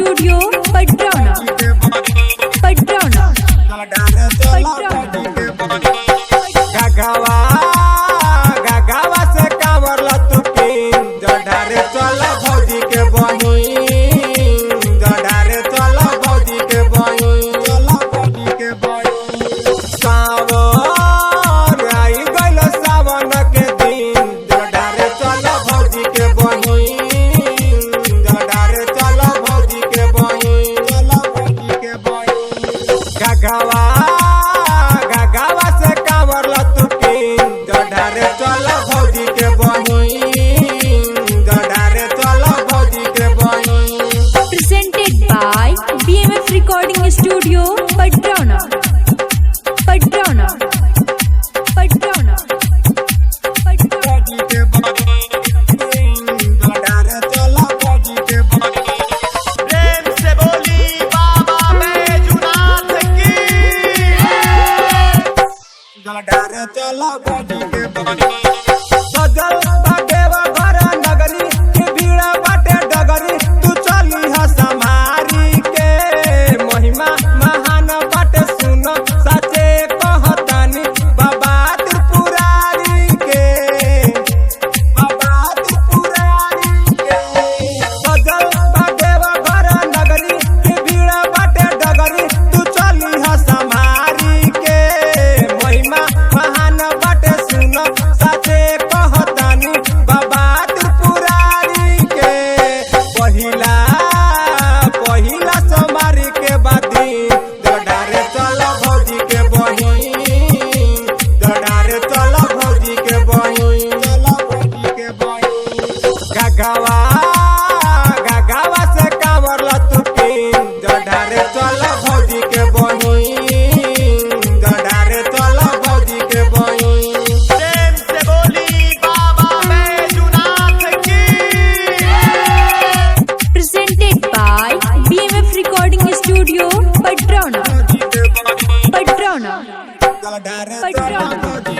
Studio Padrauna. गगावा से कांवर लतु pin जडारे चल भौजी के बहिन जडारे चल भौजी के बहिन सावन आई गइल सावन के दिन जडारे चल भौजी के बहिन जडारे चल भौजी के बहिन गगावा से कांवर लतु पिन जडारे चल भौजी के बहिन जडारे चल भौजी के बहिन। Presented by BMF Recording Studio Padrauna. भौजी के बहिन जडारे चल भौजी के बहिन। प्रेम से बोली बाबा बैजूनाथ की। जडारे चल भौजी के बहिन। सजल बाटेवा घर नगरी की भीड़ बाटे डगरी तू चली ह संभारी के महिमा महान बाटे सुन सचे कहतानी बाबा त्रिपुरारी के सजल बाटेवा घर नगरी की भीड़ बाटे डगरी तू चली ह संभारी के महिमा महान बाटे सुन सचे कहतानी बाबा त्रिपुरारी के पहिला सोमवारी के बादी जडारे चल भौजी के बहिन जडारे चल भौजी के बहिन गगावा से कांवर लतु पिन जडारे चल भौजी के बहिन जडारे चल भौजी के बहिन। प्रेम से बोली बाबा बैजूनाथ की। Presented by BMF Recording Studio Padrauna. जडारे चल भौजी